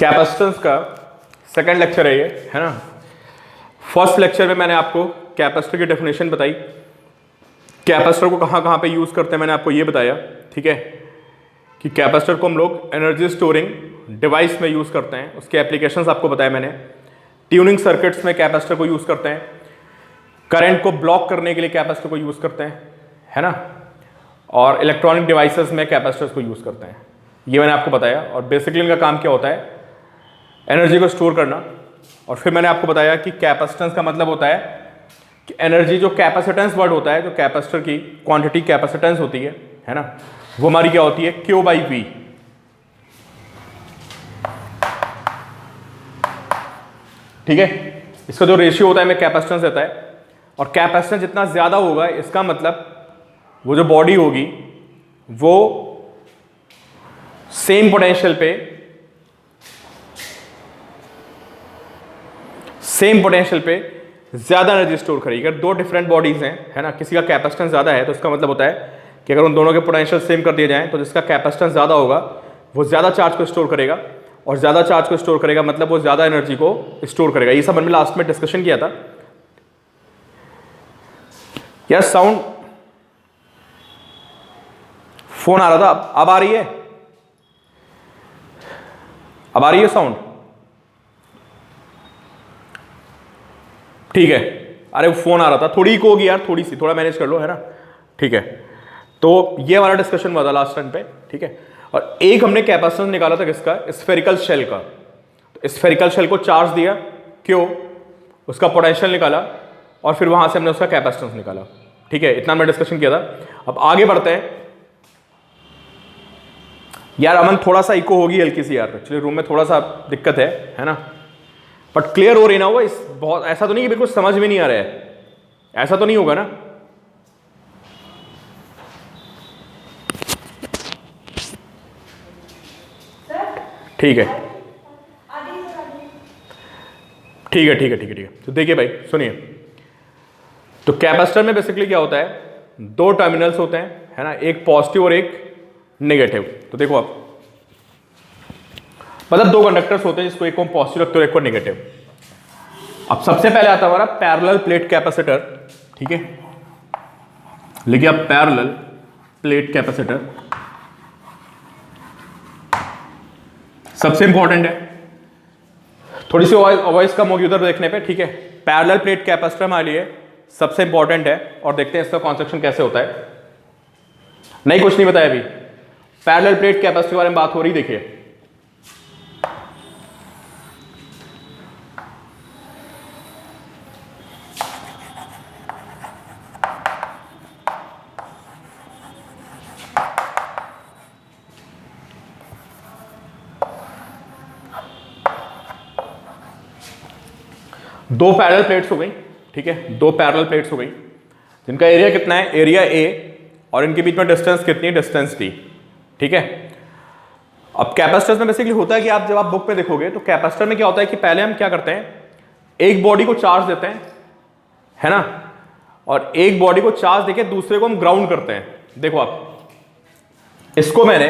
Capacitance का second lecture है ये, है ना। फर्स्ट लेक्चर में मैंने आपको कैपेसिटर की डेफिनेशन बताई, कैपेसिटर को कहाँ कहाँ पे यूज़ करते हैं मैंने आपको ये बताया, ठीक है, कि कैपेसिटर को हम लोग एनर्जी स्टोरिंग डिवाइस में यूज़ करते हैं, उसके एप्लीकेशंस आपको बताया मैंने। ट्यूनिंग सर्किट्स में कैपेसिटर को यूज़ करते हैं, करंट को ब्लॉक करने के लिए कैपेसिटर को यूज़ करते हैं, है ना, और इलेक्ट्रॉनिक डिवाइसेस में कैपेसिटर्स को यूज़ करते हैं। ये मैंने आपको बताया। और बेसिकली इनका काम क्या होता है, एनर्जी को स्टोर करना। और फिर मैंने आपको बताया कि कैपेसिटेंस का मतलब होता है कि एनर्जी, जो कैपेसिटेंस वर्ड होता है, जो कैपेसिटर की क्वांटिटी कैपेसिटेंस होती है ना, वो हमारी क्या होती है, Q बाई V। ठीक है, इसका जो रेशियो होता है में कैपेसिटेंस रहता है, और कैपेसिटेंस जितना ज्यादा होगा इसका मतलब वो जो बॉडी होगी वो सेम पोटेंशियल पे ज्यादा एनर्जी स्टोर करेगी। अगर दो डिफरेंट बॉडीज हैं, है ना, किसी का कैपेसिटेंस ज्यादा है तो इसका मतलब होता है कि अगर उन दोनों के पोटेंशियल सेम कर दिए जाएं तो जिसका कैपेसिटेंस ज्यादा होगा वो ज्यादा चार्ज को स्टोर करेगा, और ज्यादा चार्ज को स्टोर करेगा मतलब वो ज्यादा एनर्जी को स्टोर करेगा। ये सब हमने लास्ट में डिस्कशन किया था। यार साउंड, फोन आ रहा था, अब आ रही है, अब आ रही है साउंड, ठीक है। अरे वो फोन आ रहा था, थोड़ी इको होगी यार, थोड़ी सी, थोड़ा मैनेज कर लो, है ना, ठीक है। तो ये हमारा डिस्कशन हुआ था लास्ट टाइम पे, ठीक है। और एक हमने कैपेसिटेंस निकाला था किसका, स्फेरिकल शेल का। तो स्फेरिकल शेल को चार्ज दिया, क्यों, उसका पोटेंशियल निकाला, और फिर वहां से हमने उसका कैपेसिटेंस निकाला, ठीक है। इतना हमने डिस्कशन किया था। अब आगे बढ़ते हैं। यार अमन, थोड़ा सा इको होगी हल्की सी यार, एक्चुअली रूम में थोड़ा सा दिक्कत है ना, बट क्लियर हो रही ना वो, इस बहुत ऐसा तो नहीं कि बिल्कुल समझ में नहीं आ रहा है, ऐसा तो नहीं होगा ना। ठीक है, ठीक है, ठीक है, ठीक है, ठीक है। तो देखिए भाई सुनिए, तो कैपेसिटर में बेसिकली क्या होता है, दो टर्मिनल्स होते हैं, है ना, एक पॉजिटिव और एक नेगेटिव। तो देखो आप, मतलब दो कंडक्टर्स होते हैं जिसको एक को पॉजिटिव रखते हो एक को नेगेटिव। अब सबसे पहले आता है हमारा पैरेलल प्लेट कैपेसिटर, ठीक है, लिखिए आप पैरेलल प्लेट कैपेसिटर, सबसे इंपॉर्टेंट है। थोड़ी सी वॉइस कम होगी उधर देखने पे, ठीक है। पैरेलल प्लेट कैपेसिटर हमारे लिए सबसे इंपॉर्टेंट है, और देखते हैं इसका कंस्ट्रक्शन कैसे होता है। नहीं, कुछ नहीं बताया अभी, पैरेलल प्लेट कैपेसिटर के बारे में बात हो रही, देखिए। दो पैरेलल प्लेट्स हो गई, ठीक है, दो पैरेलल प्लेट्स हो गई, जिनका एरिया कितना है, एरिया A, और इनके बीच में डिस्टेंस कितनी है, डिस्टेंस D, ठीक है। अब कैपेसिटर में बेसिकली होता है कि आप जब आप बुक में देखोगे तो कैपेसिटर में क्या होता है कि पहले हम क्या करते हैं, एक बॉडी को चार्ज देते हैं, है ना, और एक बॉडी को चार्ज देके दूसरे को हम ग्राउंड करते हैं। देखो आप, इसको मैंने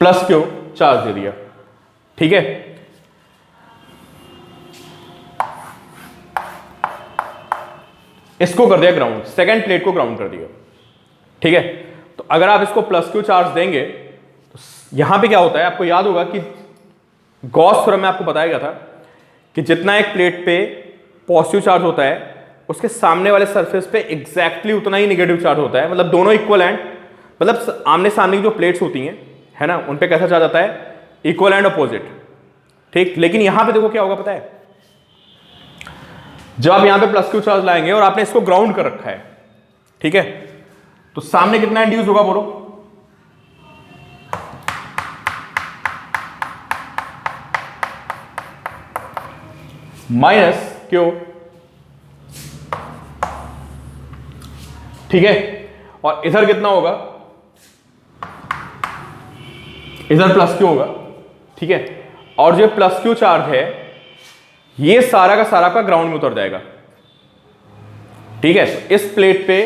प्लस क्यू चार्ज दे दिया, ठीक है, इसको कर दिया ग्राउंड, सेकंड प्लेट को ग्राउंड कर दिया, ठीक है। तो अगर आप इसको प्लस क्यू चार्ज देंगे तो यहां पे क्या होता है, आपको याद होगा कि गॉस थ्योरम में आपको बताया गया था कि जितना एक प्लेट पे पॉजिटिव चार्ज होता है उसके सामने वाले सरफेस पे एग्जैक्टली उतना ही नेगेटिव चार्ज होता है। मतलब दोनों इक्वल एंड, मतलब आमने सामने की जो प्लेट्स होती हैं, है ना, उन पे कैसा चार्ज आता है, इक्वल एंड अपोजिट, ठीक। लेकिन यहां पे देखो क्या होगा पता है, जब आप यहां पे प्लस क्यू चार्ज लाएंगे और आपने इसको ग्राउंड कर रखा है, ठीक है, तो सामने कितना इंड्यूस होगा बोलो, माइनस क्यू, ठीक है, और इधर कितना होगा, इधर प्लस क्यू होगा, ठीक है। और जो प्लस क्यू चार्ज है ये सारा का सारा का ग्राउंड में उतर जाएगा, ठीक है। इस प्लेट पे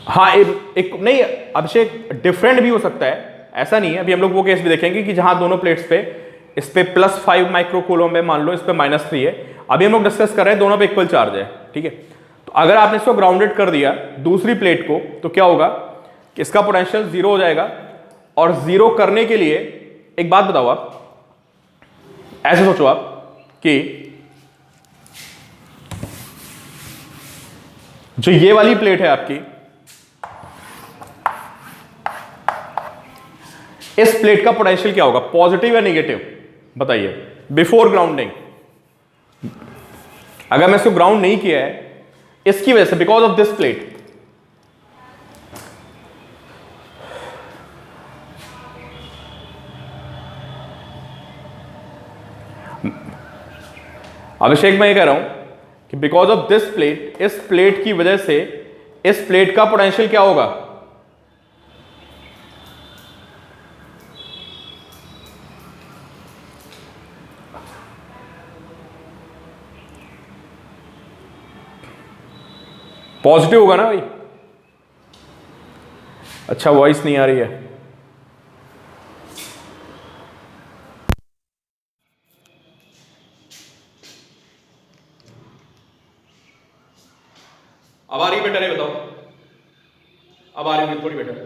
हाँ एक नहीं अभिषेक, डिफरेंट भी हो सकता है, ऐसा नहीं है। अभी हम लोग वो केस भी देखेंगे कि जहां दोनों प्लेट्स पे, इस पे +5 माइक्रो कूलम है मान लो, इस पे -3 है। अभी हम लोग डिस्कस कर रहे हैं दोनों पे इक्वल चार्ज है, ठीक है। तो अगर आपने इसको ग्राउंडेड कर दिया दूसरी प्लेट को, तो क्या होगा कि इसका पोटेंशियल 0 हो जाएगा। और 0 करने के लिए एक बात बताओ, आप ऐसे सोचो आप कि जो ये वाली प्लेट है आपकी, इस प्लेट का पोटेंशियल क्या होगा, पॉजिटिव या नेगेटिव, बताइए बिफोर ग्राउंडिंग। अगर मैं इसको ग्राउंड नहीं किया है इसकी वजह से, बिकॉज ऑफ दिस प्लेट, अभिषेक मैं ये कह रहा हूं कि बिकॉज ऑफ दिस प्लेट, इस प्लेट की वजह से इस प्लेट का पोटेंशियल क्या होगा, पॉजिटिव होगा ना भाई। अच्छा वॉइस नहीं आ रही है। अब आ रही बेटर है, बताओ अब आ रही है थोड़ी बेटर है।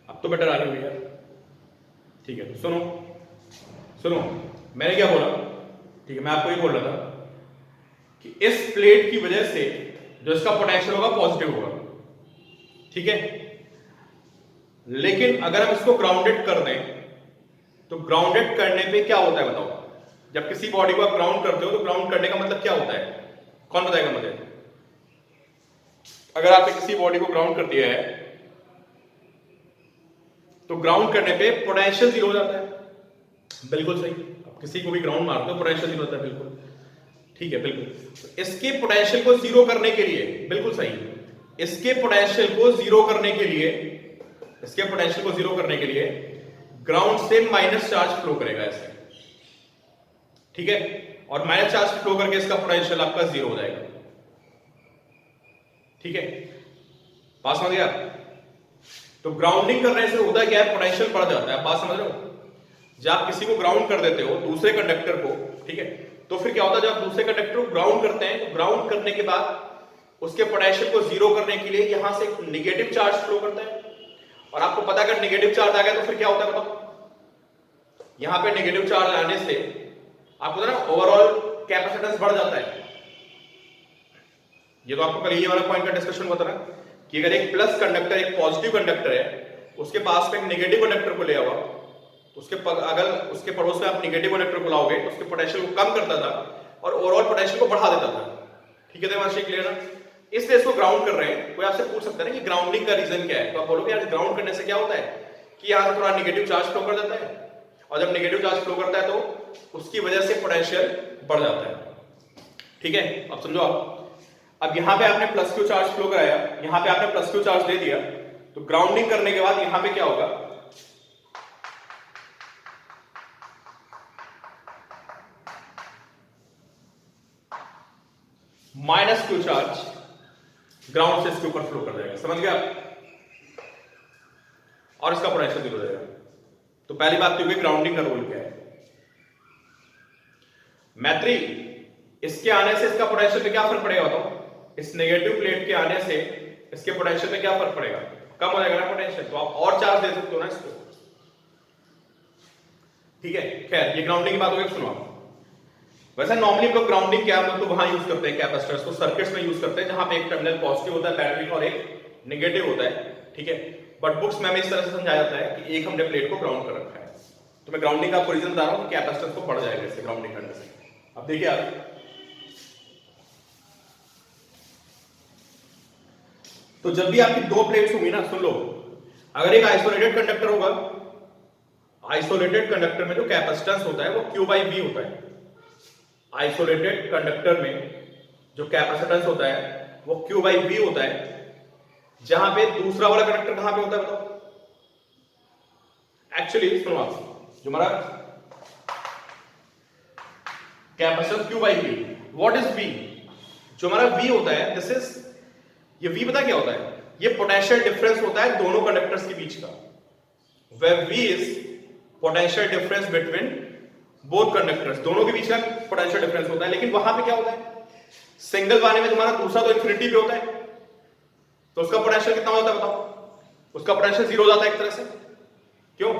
अब तो बेटर आ रही है यार, ठीक है। सुनो सुनो, मैंने क्या बोला, ठीक है, मैं आपको ये बोल रहा था कि इस प्लेट की वजह से जो इसका पोटेंशियल होगा पॉजिटिव होगा, ठीक है। लेकिन अगर हम इसको ग्राउंडेड कर दें, तो ग्राउंडेड करने पे क्या होता है बताओ। जब किसी बॉडी को आप ग्राउंड करते हो तो ग्राउंड करने का मतलब क्या होता है, कौन बताएगा मुझे। अगर आपने किसी बॉडी को ग्राउंड कर दिया है तो ग्राउंड करने पे पोटेंशियल 0 हो जाता है, बिल्कुल सही। आप किसी को भी ग्राउंड मारते हो पोटेंशियल 0 होता है, बिल्कुल ठीक है, बिल्कुल। तो इसके पोटेंशियल को 0 करने के लिए, बिल्कुल सही, इसके पोटेंशियल को 0 करने के लिए, इसके पोटेंशियल को 0 करने के लिए ग्राउंड से माइनस चार्ज फ्लो करेगा ऐसे, ठीक है। और माइनस चार्ज फ्लो करके इसका पोटेंशियल आपका 0 हो जाएगा, ठीक है। बात समझ गया। तो ग्राउंडिंग करने से होता क्या है, पोटेंशियल बढ़ जाता है। बात समझ रहे हो। जब आप किसी को ग्राउंड कर देते हो दूसरे कंडक्टर को, ठीक है, तो फिर क्या होता है, जब आप दूसरे कंडक्टर को ग्राउंड करते हैं तो ग्राउंड करने के बाद उसके पोटेंशियल को 0 करने के लिए यहां से नेगेटिव चार्ज फ्लो करता है। और आपको पता है अगर नेगेटिव चार्ज आ गया तो फिर क्या होता है बताओ। यहां पे नेगेटिव चार्ज आने से आपको ना ओवरऑल कैपेसिटेंस बढ़ जाता है। ये तो आपको कल ये वाला पॉइंट का डिस्कशन हुआ था ना कि अगर एक प्लस कंडक्टर एक पॉजिटिव कंडक्टर है, उसके पास में एक नेगेटिव कंडक्टर को ले आओ, तो अगर उसके पड़ोस में आप नेगेटिव कंडक्टर को लाओगे तो उसके पोटेंशियल को कम करता था और ओवरऑल पोटेंशियल को बढ़ा देता था, ठीक है। देवांशी क्लियर ना। इसलिए इसको ग्राउंड कर रहे हैं। कोई आपसे पूछ सकता है ना कि ग्राउंडिंग का रीजन क्या है, तो आप बोलोगे यार ग्राउंड करने से क्या होता है कि यहां से थोड़ा नेगेटिव चार्ज फ्लो कर देता है, और जब नेगेटिव चार्ज फ्लो करता है तो उसकी वजह से पोटेंशियल बढ़ जाता है, ठीक है। अब समझो आप, अब यहां पे आपने +q चार्ज फ्लो कराया, यहां पे आपने +q चार्ज दे दिया, तो ग्राउंडिंग करने के बाद यहां पे क्या होगा, -q चार्ज ग्राउंड से इसके ऊपर फ्लो कर जाएगा, समझ गया आप, और इसका पोटेंशियल 0 हो जाएगा। तो पहली बात तो ये ग्राउंडिंग का रोल क्या है। मैत्री, इसके आने से इसका पोटेंशियल पे क्या फर्क पड़ेगा बताओ। इस नेगेटिव प्लेट के आने से इसके पोटेंशियल पे क्या फर्क पड़ेगा, कम हो जाएगा ना पोटेंशियल, तो आप और चार्ज दे सकते हो ना इसको, ठीक है। खैर ये ग्राउंडिंग की बात हो गई। सुनो, वैसे नॉर्मली हम लोग ग्राउंडिंग क्या, हम लोग तो वहां यूज करते हैं कैपेसिटर्स को, सर्किट्स में यूज करते हैं जहां पे एक टर्मिनल पॉजिटिव होता है बैटरी का और एक नेगेटिव होता है, ठीक है। बट बुक्स में हमें इस तरह से समझाया जाता है कि एक हमने प्लेट को ग्राउंड कर रखा है। तो मैं ग्राउंडिंग का आपको रीजन बता रहा हूं कि कैपेसिटर को बढ़ जाएगा इससे ग्राउंडिंग करने से। अब देखिए आप, तो जब भी आपकी दो प्लेट्स होंगी ना, सुन लो, अगर एक आइसोलेटेड कंडक्टर होगा, आइसोलेटेड कंडक्टर में जो कैपेसिटेंस होता है वो Q/V होता है। आइसोलेटेड कंडक्टर में जो कैपेसिटेंस होता है वो Q/V होता है, जहां पे दूसरा वाला कंडक्टर कहां पे होता है बताओ। एक्चुअली सुनो आप, जो हमारा capacitance Q/V, what is V, जो हमारा V होता है दिस इज, ये V पता क्या होता है, ये पोटेंशियल डिफरेंस होता है दोनों कंडक्टर्स के बीच का, where V is potential difference between both conductors, दोनों के बीच का पोटेंशियल डिफरेंस होता है। लेकिन वहां पे क्या होता है, सिंगल वाले में तुम्हारा दूसरा तो इंफिनिटी पे होता है, तो उसका पोटेंशियल कितना होता है बताओ, उसका पोटेंशियल जीरो हो जाता है एक तरह से, क्यों,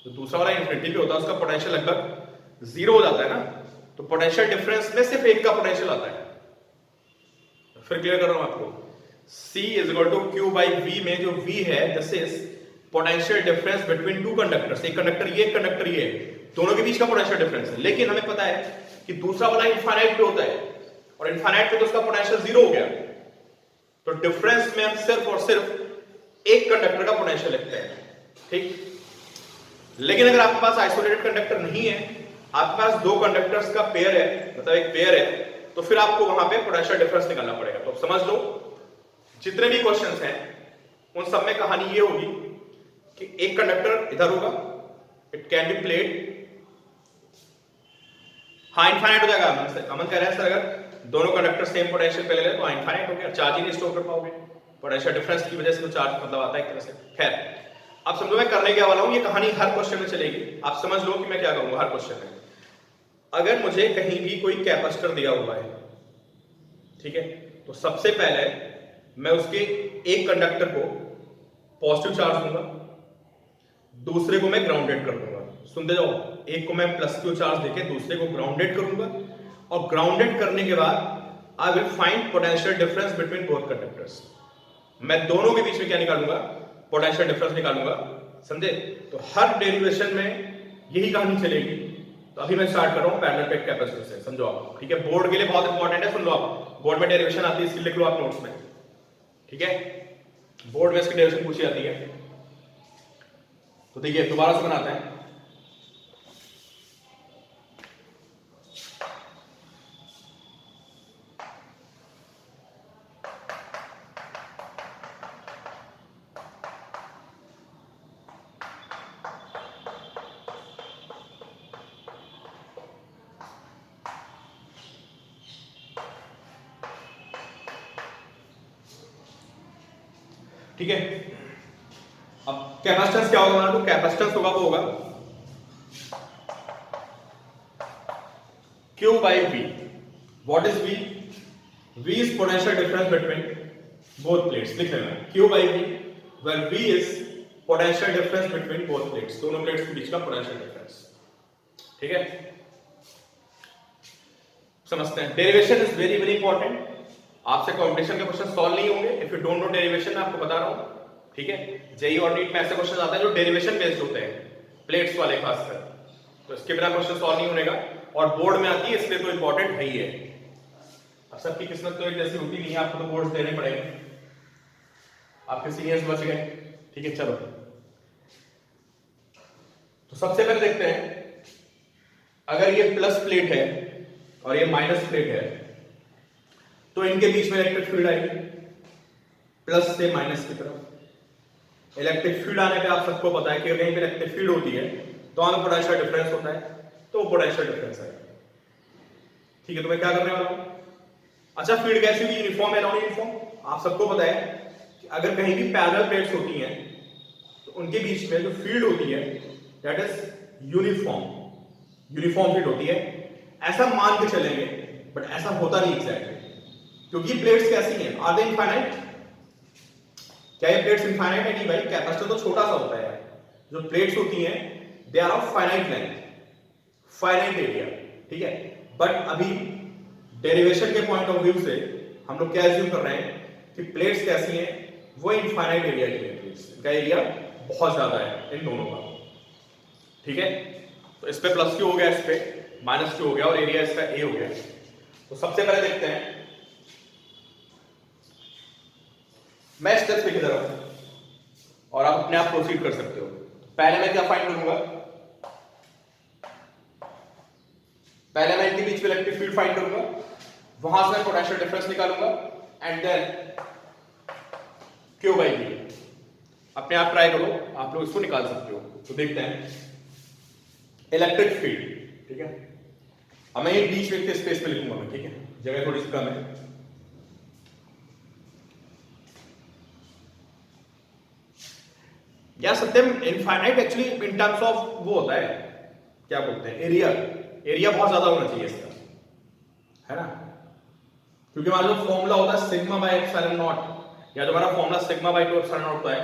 तो दूसरा वाला इंफिनिटी पे होता है, उसका पोटेंशियल लगभग जीरो हो जाता है ना, तो पोटेंशियल डिफरेंस में सिर्फ एक का पोटेंशियल आता है। फिर क्लियर कर रहा हूं आपको, C is equal to Q by V में जो V है this is potential difference between two conductors, एक कंडक्टर ये एक कंडक्टर ये, दोनों के बीच का पोटेंशियल डिफरेंस है। लेकिन हमें पता है कि दूसरा वाला इनफाइनाइट पे होता है, और इनफाइनाइट पे तो उसका पोटेंशियल जीरो हो गया, तो डिफरेंस में हम सिर्फ और सिर्फ एक कंडक्टर का पोटेंशियल लिखते हैं, ठीक। लेकिन अगर आपके पास आइसोलेटेड कंडक्टर नहीं है, आपके पास दो कंडक्टर्स का पेयर है, मतलब एक पेयर है, तो फिर आपको वहां पे पोटेंशियल डिफरेंस निकालना पड़ेगा। तो समझ लो जितने भी क्वेश्चंस हैं उन सब में कहानी ये होगी कि एक कंडक्टर इधर होगा, इट कैन बी प्लेट, हाँ इनफाइनाइट हो जाएगा। अमन कह रहे हैं सर अगर दोनों कंडक्टर सेम पोटेंशियल पे ले लें तो इनफाइनाइट हो गया, चार्ज ही नहीं स्टोर कर पाओगे, पोटेंशियल डिफरेंस की वजह से तो चार्ज मतलब आता है एक तरह से। खैर अब समझो मैं करने क्या वाला हूं, ये कहानी हर क्वेश्चन में चलेगी, आप समझ लो कि मैं क्या करूंगा हर क्वेश्चन में। अगर मुझे कहीं भी कोई कैपेसिटर दिया हुआ है, ठीक है, तो सबसे पहले मैं उसके एक कंडक्टर को पॉजिटिव चार्ज दूंगा, दूसरे को मैं ग्राउंडेड कर दूंगा। सुनते जाओ, एक को मैं प्लस क्यू चार्ज देके दूसरे को ग्राउंडेड करूंगा, और ग्राउंडेड करने के बाद I will find potential difference between both conductors. मैं दोनों के बीच में क्या निकालूंगा, पोटेंशियल डिफरेंस निकालूंगा, समझे। तो हर डेरिवेशन में यही कहानी चलेगी। तो अभी मैं स्टार्ट कर रहा हूं पैरेलल प्लेट कैपेसिटर से, समझो आप, ठीक है। बोर्ड के लिए बहुत इंपॉर्टेंट है, सुन लो आप, बोर्ड में डेरिवेशन आती है इसकी लिख लो आप नोट्स में, ठीक है, बोर्ड में इसकी डेरिवेशन पूछी जाती है। तो देखिए दोबारा से बनाते हैं, ठीक है। अब कैपेसिटेंस क्या होगा हमारा, तो कैपेसिटेंस होगा वो होगा Q by V। What is V? V is potential difference between both plates, लिख लेना Q by V, where V is potential difference between both plates, दोनों प्लेट्स के बीच का पोटेंशियल डिफरेंस, ठीक है। समझते हैं, derivation is very very important. आपसे कॉम्पिटिशन के क्वेश्चन सॉल्व नहीं होंगे if you don't know derivation, मैं आपको बता रहा हूं, ठीक है। जेई और नीट में ऐसे क्वेश्चन आते हैं जो डेरिवेशन बेस्ड होते हैं, प्लेट्स वाले खासकर, तो इसके बिना क्वेश्चन सॉल्व नहीं होगा, और बोर्ड में आती है इसलिए तो इंपॉर्टेंट है ही है। अब सबकी किस्मत तो एक जैसी होती नहीं है, आपको तो बोर्ड्स देने पड़ेंगे, आपके सीनियर्स बच गए, ठीक है। चलो तो सबसे पहले देखते हैं, अगर ये प्लस प्लेट है और ये माइनस प्लेट है, तो इनके बीच में इलेक्ट्रिक फील्ड आएगी प्लस से माइनस की तरफ। इलेक्ट्रिक फील्ड आने पे आप सबको पता है कि कहीं पे इलेक्ट्रिक फील्ड होती है तो वहां पोटेंशियल डिफरेंस होता है, तो पोटेंशियल डिफरेंस है, ठीक है। तो मैं क्या करने वाला हूं, अच्छा फील्ड कैसी होगी, यूनिफॉर्म है नॉन यूनिफॉर्म, आप सबको पता है कि अगर कहीं भी पैरेलल प्लेट्स होती हैं तो उनके बीच में जो फील्ड होती है that is uniform, uniform field होती है। ऐसा मान के चलेंगे बट ऐसा होता नहीं एग्जैक्टली, क्योंकि प्लेट्स कैसी हैं, आर दे इनफाइनाइट? क्या ये प्लेट्स इनफाइनाइट है? नहीं भाई, कैपेसिटर तो छोटा सा होता है, जो प्लेट्स होती हैं they are of finite length, finite area, ठीक है। बट अभी डेरिवेशन के पॉइंट ऑफ व्यू से हम लोग क्या एज्यूम कर रहे हैं कि प्लेट्स कैसी हैं, वो इनफाइनाइट एरिया की है, प्लेट्स का एरिया बहुत ज्यादा है इन दोनों का, ठीक है। तो इस पे प्लस क्यू हो गया, इस पे माइनस क्यू हो गया, और एरिया इसका ए हो गया। तो सबसे पहले देखते हैं, मैं स्टेप्स लिख दे रहा हूं और आप अपने आप प्रोसीड कर सकते हो। पहले मैं क्या फाइंड करूंगा, पहले मैं इनके बीच में इलेक्ट्रिक फील्ड फाइंड करूंगा, वहां से मैं पोटेंशियल डिफरेंस निकालूंगा, and then Q by V। अपने आप ट्राई करो, आप लोग इसको निकाल सकते हो। तो देखते हैं इलेक्ट्रिक फील्ड, ठीक है। अब मैं ये बीच में स्पेस में लिखूंगा मैं, ठीक है, जगह थोड़ी सी कम है, क्या Satyam infinite actually in terms of वो होता है, क्या बोलते हैं, एरिया, एरिया बहुत ज्यादा होना चाहिए इसका, है ना, क्योंकि हमारा जो फॉर्मूला होता है सिग्मा बाय एप्सिलॉन नॉट, या जो हमारा formula sigma by 2 epsilon not होता है,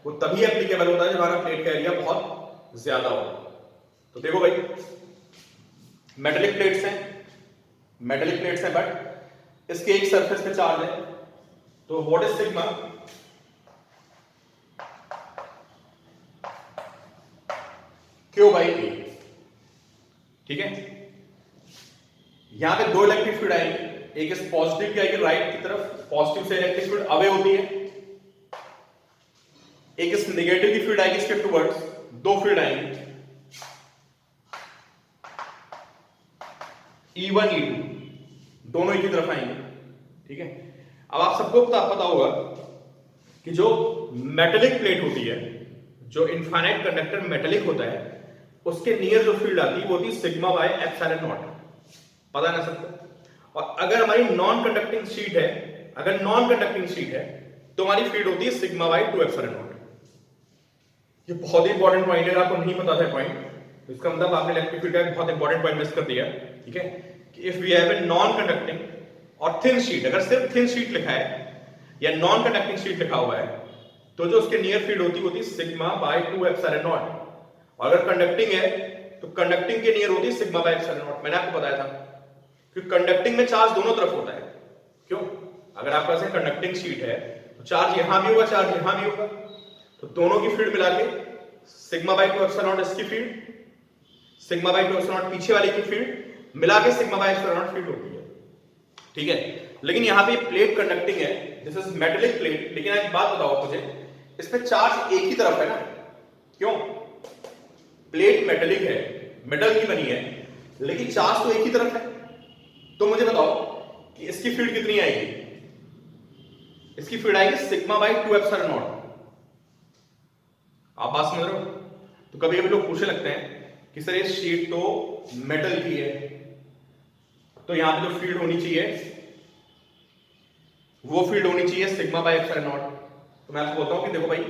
वो तभी एप्लीकेबल होता है जब हमारा प्लेट का एरिया बहुत ज्यादा हो। तो देखो भाई, मेटेलिक प्लेट्स हैं, मेटेलिक प्लेट्स हैं, बट इसके एक सरफेस पे चार्ज है, तो what is sigma, Q by A, ठीक है। यहां पे दो इलेक्ट्रिक फील्ड आएंगे, एक इस पॉजिटिव की आएगी राइट की तरफ, पॉजिटिव से इलेक्ट्रिक फील्ड अवे होती है, एक इस नेगेटिव की फील्ड आएगी इसके टुवर्ड्स, दो फील्ड आएंगी E1 E2, दोनों एक ही तरफ आएंगे, ठीक है। अब आप सबको पता होगा कि जो मेटेलिक प्लेट होती है, जो इनफाइनाइट कंडक्टर मेटेलिक होता है, उसके नियर जो फील्ड आती है वो होती है सिग्मा बाय एप्सिलॉन नॉट, पता ना सबको। और अगर हमारी नॉन कंडक्टिंग शीट है, अगर नॉन कंडक्टिंग शीट है तो हमारी फील्ड होती है सिग्मा बाय 2 एप्सिलॉन नॉट। ये बहुत ही इंपॉर्टेंट पॉइंट है, आपको नहीं पता था पॉइंट, तो इसका मतलब आपने इलेक्ट्रिक फील्ड का बहुत इंपॉर्टेंट पॉइंट मिस कर दिया, ठीक है। कि if we have a non conducting और थिन शीट, अगर सिर्फ थिन शीट लिखा है या नॉन कंडक्टिंग शीट लिखा हुआ है, तो जो उसके नियर फील्ड होती है सिग्मा बाय 2 एप्सिलॉन नॉट। और अगर कंडक्टिंग है तो कंडक्टिंग के नियर होती है सिग्मा बाय एप्सिलॉन नॉट। मैंने आपको बताया था कि कंडक्टिंग में चार्ज दोनों तरफ होता है, क्यों, अगर आपके पास कंडक्टिंग शीट है तो चार्ज यहां भी होगा, चार्ज यहां भी होगा, तो दोनों की फील्ड मिला के सिग्मा बाय 2 एप्सिलॉन नॉट इसकी field, sigma by 2 epsilon not पीछे वाले की फील्ड मिला के sigma by epsilon not field होती है, ठीक है। लेकिन यहां पे प्लेट कंडक्टिंग है, दिस इज मेटेलिक प्लेट, लेकिन एक बात बताओ मुझे, इस पे चार्ज एक ही तरफ है ना, क्यों, प्लेट मेटेलिक है, मेटल की बनी है, लेकिन चार्ज तो एक ही तरफ है। तो मुझे बताओ कि इसकी फील्ड कितनी आएगी, इसकी फील्ड आएगी सिग्मा बाय 2 एप्सिलॉन नॉट। आप बात समझ रहे हो। तो कभी कभी लोग पूछने लगते हैं कि सर ये शीट तो मेटल की है, तो यहां पे जो फील्ड होनी चाहिए वो फील्ड होनी चाहिए सिग्मा बाय एप्सिलॉन नॉट। तो मैं आपको बोलता हूं कि देखो भाई,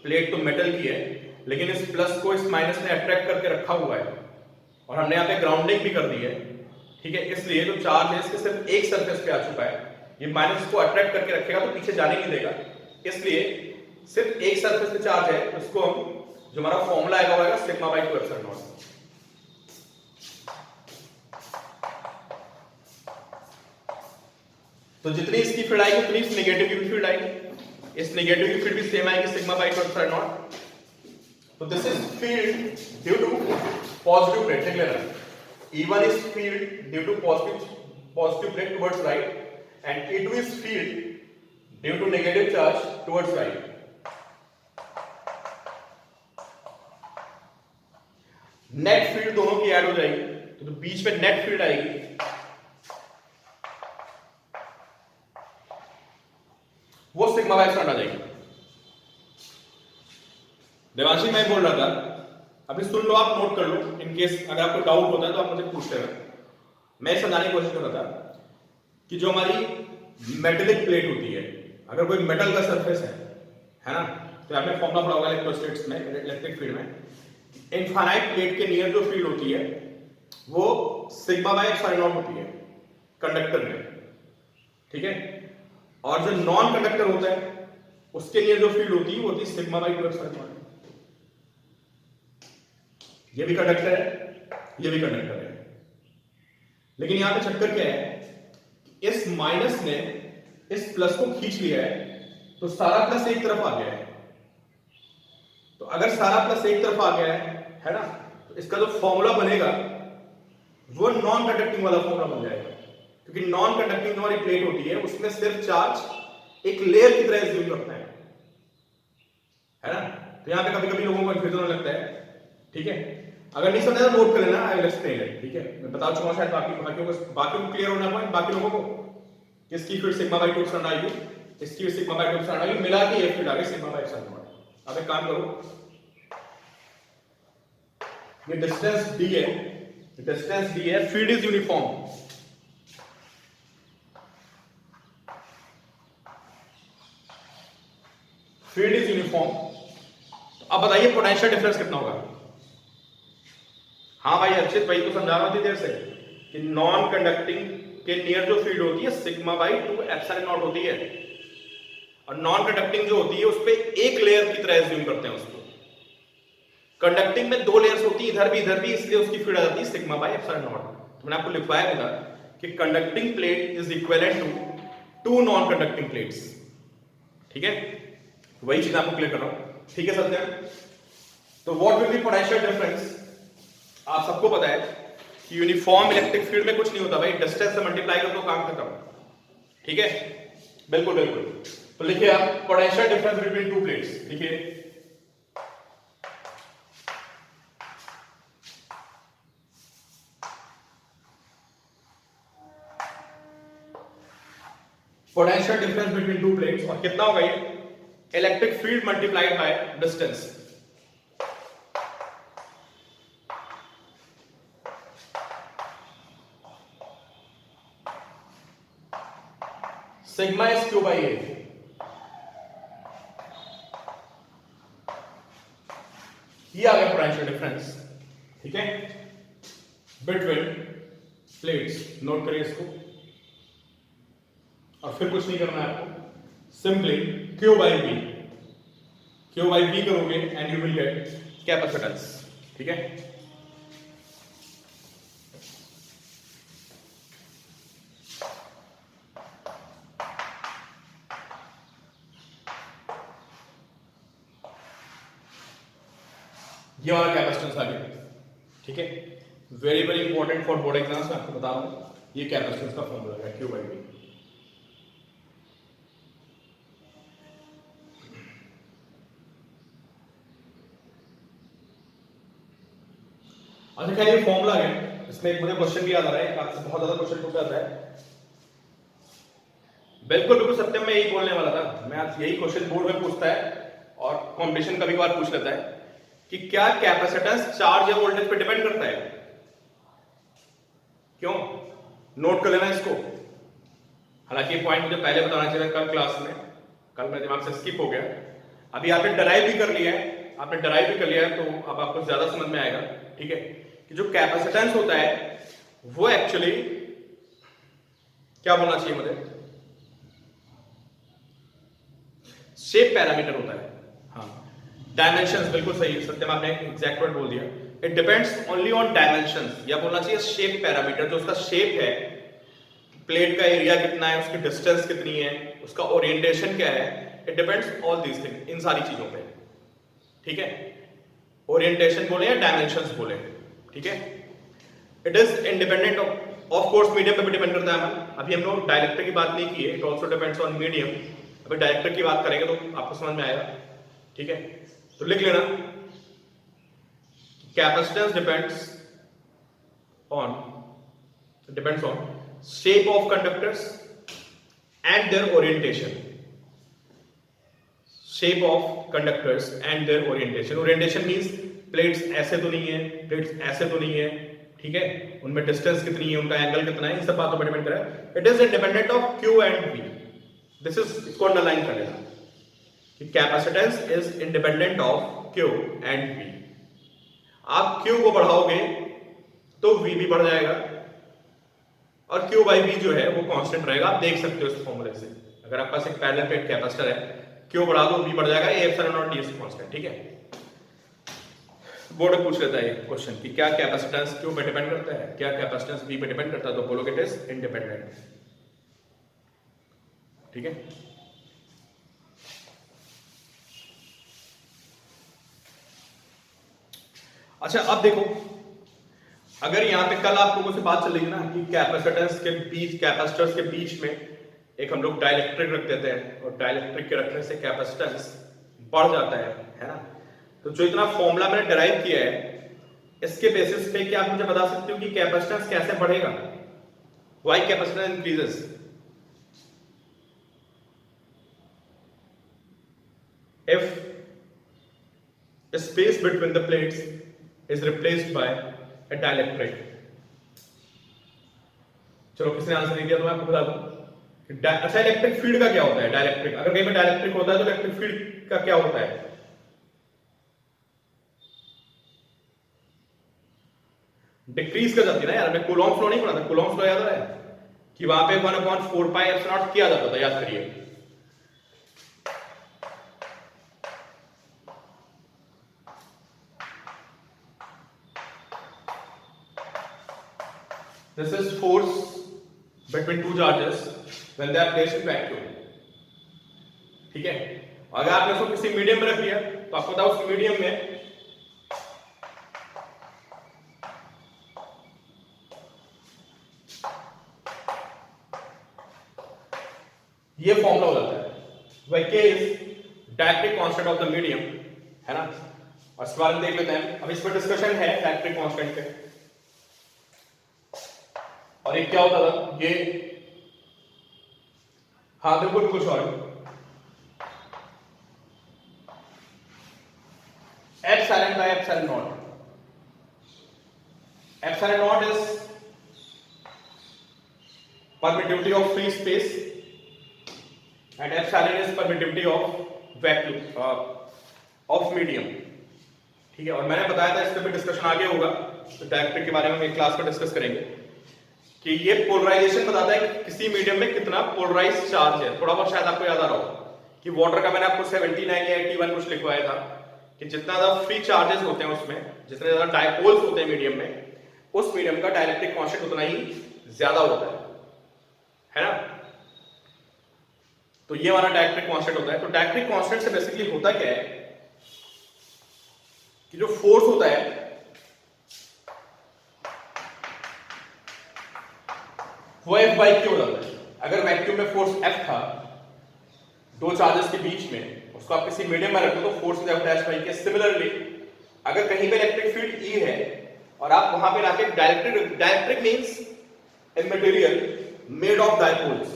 प्लेट तो मेटल की है, लेकिन इस प्लस को इस माइनस ने अट्रैक्ट करके रखा हुआ है, और हमने यहाँ पे ग्राउंडिंग भी कर दी है, ठीक है। इसलिए जो चार्ज है इसके सिर्फ एक सरफेस पे आ चुका है, ये माइनस को अट्रैक्ट करके रखेगा तो पीछे जाने नहीं देगा, इसलिए सिर्फ एक सरफेस पे चार्ज है, उसको हम, जो हमारा फॉर्मूला आएगा वो आएगा सिग्मा बाय 2 एप्सिलॉन नॉट। तो जितनी इसकी फील्ड आएगी उतनी इस नेगेटिव की भी फील्ड आएगी, इस नेगेटिव की फील्ड भी सेम आएगी सिग्मा बाय 2 एप्सिलॉन नॉट। तो this is field due to positive plate, देख लेना, E1 is field due to positive plate towards right, and E2 is field due to negative charge towards right. Net field दोनों की add हो जाएगी, तो बीच में net field आएगी, वो सिग्मा बाय एप्सिलॉन आ जाएगी। देवांशी मैं बोल रहा था, अभी सुन लो, आप नोट कर लो, इन केस अगर आपको डाउट होता है तो आप मुझे पूछ लेना। मैं समझाने की कोशिश कर रहा था कि जो हमारी मेटेलिक प्लेट होती है, अगर कोई मेटल का सरफेस है ना, तो आपने फॉर्मूला पढ़ा होगा इलेक्ट्रोस्टैटिक्स में, इलेक्ट्रिक फील्ड में, इनफाइनाइट प्लेट के नियर जो फील्ड होती है वो सिग्मा बाय एप्सिलॉन नॉट होती है कंडक्टर में, ठीक है। और जो नॉन कंडक्टर होता है उसके नियर जो फील्ड होती है वो होती है सिग्मा बाय 2 एप्सिलॉन नॉट। ये भी कंडक्टर है, ये भी कंडक्टर है, लेकिन यहां पे चक्कर क्या है, इस माइनस ने इस प्लस को खींच लिया है, तो सारा प्लस एक तरफ आ गया है। तो अगर सारा प्लस एक तरफ आ गया है ना, तो इसका जो फॉर्मूला बनेगा वो नॉन कंडक्टिंग वाला फॉर्मूला बन जाएगा, क्योंकि नॉन कंडक्टिंग हमारी प्लेट होती है, उसमें सिर्फ चार्ज एक लेयर की तरह एज्यूम करता है ना। तो यहां पे कभी कभी लोगों को कंफ्यूजन होने लगता है, ठीक है। अगर नहीं समझा तो नोट कर लेना, आई विल एक्सप्लेन इट, ठीक है। मैं बता चुका हूं शायद, बाकी को क्लियर होना पॉइंट, बाकी लोगों को किसकी फील्ड सिग्मा बाय 2 एप्सिलॉन आएगी, इसकी सिग्मा बाय 2 एप्सिलॉन आएगी, मिला के ये फील्ड आ गई सिग्मा बाय एप्सिलॉन नॉट। अब एक काम करो, ये डिस्टेंस d है, डिस्टेंस d है, field is uniform, field is uniform. अब बताइए पोटेंशियल डिफरेंस कितना होगा। हाँ भाई अर्चित भाई तो समझा रहा हूं देर से कि नॉन कंडक्टिंग के नियर जो फील्ड होती है सिग्मा बाई 2 एप्सिलॉन नॉट होती है, और नॉन कंडक्टिंग जो होती है उस पर एक लेयर की तरह एज्यूम करते हैं उसको। कंडक्टिंग में 2 लेयर्स होती है, इधर भी, इसलिए उसकी फील्ड आ जाती है सिग्मा बाई एप्सिलॉन नॉट। तो मैंने आपको लिखवाया था कि conducting plate is equivalent to 2 non conducting plates. ठीक है, वही चीज आपको क्लियर कर रहा हूं। ठीक है सत्य, तो what will be potential difference. आप सबको पता है कि यूनिफॉर्म इलेक्ट्रिक फील्ड में कुछ नहीं होता भाई, डिस्टेंस से मल्टीप्लाई कर दो काम खत्म। ठीक है, बिल्कुल बिल्कुल। तो लिखिए आप पोटेंशियल डिफरेंस बिटवीन 2 प्लेट्स, लिखिए पोटेंशियल डिफरेंस बिटवीन 2 प्लेट्स, और कितना होगा ये, electric field multiplied by distance. Sigma is Q by A. ये आ गया पोटेंशियल डिफरेंस। ठीक है, बिटवीन प्लेट्स। नोट करिए इसको, और फिर कुछ नहीं करना है आपको, simply Q by B, Q by B करोगे and you will get capacitance. ठीक है, ये वाला कैपेसिटेंस आ गया। ठीक है, very very important for board exams में आपको बता रहा हूं, ये कैपेसिटेंस का फॉर्मूला है क्यू बाई बी। अच्छा खैर ये फॉर्मूला है, इसमें एक मुझे क्वेश्चन भी याद आ रहा है, आपसे बहुत ज्यादा क्वेश्चन पूछा जाता है। बिल्कुल बिल्कुल सत्यम, मैं यही बोलने वाला था, मैं आज यही क्वेश्चन बोर्ड में पूछता है और कंपटीशन कभी कभार पूछ लेता है कि क्या कैपेसिटेंस चार्ज या वोल्टेज पे डिपेंड करता है। क्यों, नोट कर लेना इसको। हालांकि ये पॉइंट मुझे पहले बताना चाहिए कल क्लास में, कल मेरे दिमाग से स्किप हो गया। अभी आपने डराइव भी कर लिया है, आपने डराइव भी कर लिया है, तो अब आपको ज्यादा समझ में आएगा। ठीक है, कि जो कैपेसिटेंस होता है वो एक्चुअली क्या बोलना चाहिए मुझे, शेप पैरामीटर होता है। हाँ, डायमेंशंस, बिल्कुल सही है सत्यम, आपने एग्जैक्ट वर्ड बोल दिया। It depends only on dimensions, या बोलना चाहिए शेप पैरामीटर, जो उसका शेप है, प्लेट का एरिया कितना है, उसकी डिस्टेंस कितनी है, उसका ओरिएंटेशन क्या है, it depends all these thing, इन सारी चीजों पे। ठीक है, ओरिएंटेशन बोले या डायमेंशंस बोले। ठीक है, it is independent of course medium पे भी डिपेंड करता है। अभी हम लोग डायरेक्टर की बात नहीं की है, it also depends on medium. अभी डायरेक्टर की बात करेंगे तो आपको समझ में आएगा। ठीक है, तो लिख लेना, capacitance depends on shape of conductors and their orientation. Shape of conductors and their orientation. Orientation means plates ऐसे तो नहीं है, प्लेट्स ऐसे तो नहीं है। ठीक है, उनमें डिस्टेंस कितनी है, उनका एंगल कितना है, इन सब बातों पर डिपेंड करा है। It is independent of Q and V. This is, इसको अंडरलाइन कर लेना कि capacitance is independent of Q and V. आप क्यू को बढ़ाओगे तो वी भी बढ़ जाएगा, और क्यू बाई वी जो है वो कांस्टेंट रहेगा। आप देख सकते हो इस फॉर्मूले से, अगर आपके पास एक पैरेलल प्लेट कैपेसिटर है, क्यू बढ़ा दो वी बढ़ जाएगा, A epsilon not D is constant. ठीक है, बोर्ड पूछ लेता है क्वेश्चन कि क्या कैपेसिटेंस क्यू पे डिपेंड करता है, क्या कैपेसिटेंस वी पे डिपेंड करता है, तो बोलोगे इट इज इंडिपेंडेंट। ठीक है, अच्छा अब देखो, अगर यहां पे कल आप लोगों से बात चल रही है ना कि कैपेसिटेंस के बीच, कैपेसिटर्स के बीच में एक हम लोग डाइलेक्ट्रिक रख देते हैं, और डाइलेक्ट्रिक के रखने से कैपेसिटेंस बढ़ जाता है ना। तो जो इतना फॉर्मूला मैंने डिराइव किया है, इसके बेसिस पे क्या आप मुझे बता सकते हो कि कैपेसिटेंस कैसे बढ़ेगा, why capacitance increases. If space between the plates is replaced by a dielectric। चलो किसने आंसर नहीं दिया तो मैं आपको बता दूं। अच्छा, इलेक्ट्रिक फील्ड का क्या होता है, डायलेक्ट्रिक, अगर कहीं पे डायलेक्ट्रिक होता है तो इलेक्ट्रिक फील्ड का क्या होता है। डिक्रीज कर जाती है ना यार। हमने कूलॉम्स लॉ नहीं पढ़ा था, कूलॉम्स लॉ याद है कि वहां पे 1/4 पाई एप्सिलॉन किया जाता था, याद करिए। This is force between two charges when they are placed in vacuum, ठीक है। अगर आपने उसको किसी मीडियम में रख दिया तो आपको बताओ उस मीडियम में ये फॉर्मूला हो जाता है, वह के is डायरेक्ट्रिक constant of the medium, है ना। और इस बारे में देख लेते हैं, अब इस पर डिस्कशन है डायरेक्ट्रिक कांस्टेंट पे। और ये क्या होता था ये, हाँ बिल्कुल कुछ और epsilon by epsilon not. Epsilon not is permittivity of free space and epsilon is permittivity of vacuum of medium, ठीक है। और मैंने बताया था, इस पे भी डिस्कशन आगे होगा, तो डायरेक्ट्रिक के बारे में हम एक क्लास में डिस्कस करेंगे कि ये पोलराइजेशन बताता है कि किसी मीडियम में कितना पोलराइज्ड चार्ज है। थोड़ा बहुत शायद आपको याद आ रहा होगा कि वाटर का मैंने आपको 79 या 81 कुछ लिखवाया था कि जितना ज्यादा फ्री चार्जेस होते हैं उसमें, जितने ज्यादा डायपोल्स होते हैं मीडियम में, उस मीडियम का डायरेक्ट्रिक कांस्टेंट उतना ही ज्यादा होता है ना। तो ये हमारा डायरेक्ट्रिक कांस्टेंट होता है। तो डायरेक्ट्रिक कांस्टेंट से बेसिकली होता क्या है कि जो फोर्स होता है वो F बाई क्यू हो जाता है। अगर वैक्यूम में फोर्स F था दो चार्जेस के बीच में, उसको आप किसी मीडियम में रखो तो फोर्स F डैश बाई के। सिमिलरली अगर कहीं पे इलेक्ट्रिक फील्ड E है और आप वहां पे लाके डायरेक्ट्रिक means a material made of dipoles,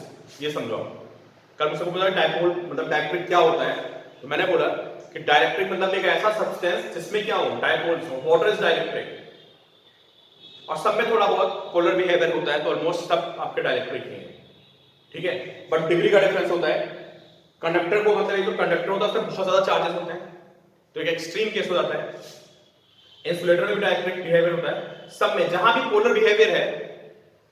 ये समझो। कल मुझसे पूछा डायपोल मतलब डायरेक्ट्रिक क्या होता है, तो मैंने बोला कि डायरेक्ट्रिक मतलब एक ऐसा सब्सटेंस जिसमें क्या हो, डायपोल्स हो। वाटर इज डायरेक्ट्रिक और सब में थोड़ा बहुत पोलर बिहेवियर होता है, तो ऑलमोस्ट सब आपके डायरेक्ट्रिक ही हैं, ठीक है। बट डिग्री का डिफरेंस होता है। कंडक्टर को मतलब जो कंडक्टर होता है उसमें बहुत ज्यादा चार्जेस होते हैं, तो एक एक्सट्रीम केस हो जाता है। इंसुलेटर में भी डायरेक्ट्रिक बिहेवियर होता है। सब में जहां भी पोलर बिहेवियर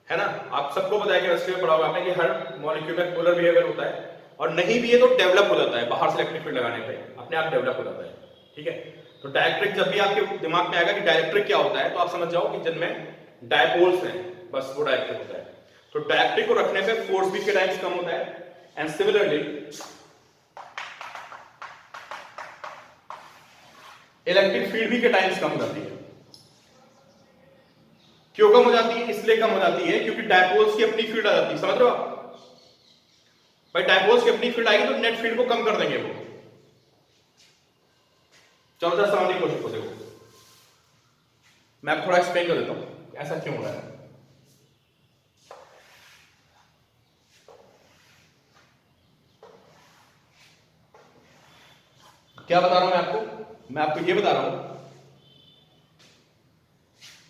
है ना, आप सबको पता है कि केमिस्ट्री में पढ़ा होगा आपने कि हर मॉलिक्यूल में पोलर बिहेवियर होता है, और नहीं भी है तो डेवलप हो जाता है, बाहर से इलेक्ट्रिक फील्ड लगाने पे अपने आप डेवलप हो जाता है, ठीक है। तो डायरेक्ट्रिक जब भी आपके दिमाग में आएगा कि डायरेक्ट्रिक क्या होता है, तो आप समझ जाओ कि जिनमें डायपोल्स हैं बस वो डायरेक्ट्रिक होता है। तो डायरेक्ट्रिक को रखने पे फोर्स भी के टाइम्स कम होता है, एंड सिमिलरली इलेक्ट्रिक फील्ड भी के टाइम्स कम हो जाती है। क्यों कम हो जाती है? इसलिए कम हो जाती है क्योंकि डायपोल्स की अपनी फील्ड आ जाती है, समझ रहे हो आप भाई। डायपोल्स की अपनी फील्ड आएगी तो नेट फील्ड को कम कर देंगे वो। चलो जरा समझने की कोशिश करो, मैं थोड़ा एक्सप्लेन कर देता हूं ऐसा क्यों हो रहा है। क्या बता रहा हूं मैं आपको ये बता रहा हूं।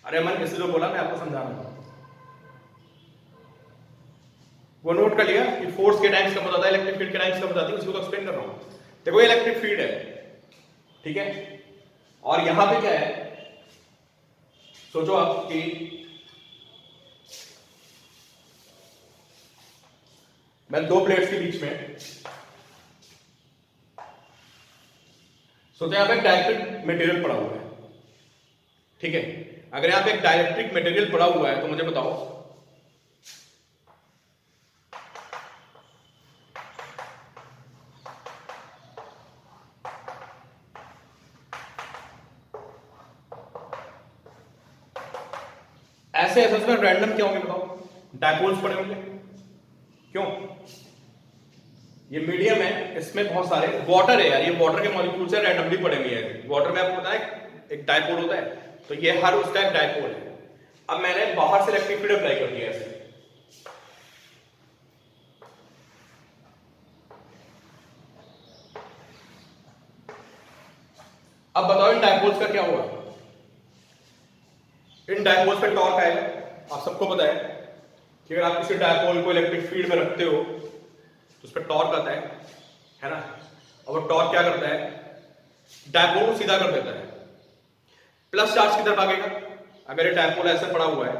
अरे मन किसी को बोला, मैं आपको समझा रहा हूं। वो नोट कर लिया कि फोर्स के टाइम्स कम हो जाता है, इलेक्ट्रिक फील्ड के टाइम्स कम हो जाती है, उसी को एक्सप्लेन कर रहा हूं। देखो ये इलेक्ट्रिक फील्ड है, ठीक है, और यहां पे क्या है, सोचो आप कि मैं दो प्लेट्स के बीच में, सोचो यहां पे एक डाइलेक्ट्रिक मटेरियल पड़ा हुआ है, ठीक है। अगर यहां पे एक डाइलेक्ट्रिक मटेरियल पड़ा हुआ है तो मुझे बताओ ऐसे ऐसे उसमें रैंडम क्या होंगे बताओ? डायपोल्स पड़े होंगे। क्यों? ये मीडियम है, इसमें बहुत सारे वाटर है यार, ये वाटर के मॉलिक्यूल्स है, रैंडमली पड़े हुए हैं। वाटर में आपको पता है एक डायपोल होता है, तो ये हर उसका एक डायपोल है। अब मैंने बाहर से इलेक्ट्रिक फील्ड अप्लाई कर दिया ऐसे, अब बताओ इन डायपोल्स का क्या हुआ? इन डायपोल्स पे टॉर्क आएगा। आप सबको पता है कि अगर आप किसी डायपोल को इलेक्ट्रिक फील्ड में रखते हो तो उस पर टॉर्क आता है ना। और वो टॉर्क क्या करता है? डायपोल को सीधा कर देता है। प्लस चार्ज किधर भागेगा? अगर ये डायपोल ऐसे पड़ा हुआ है,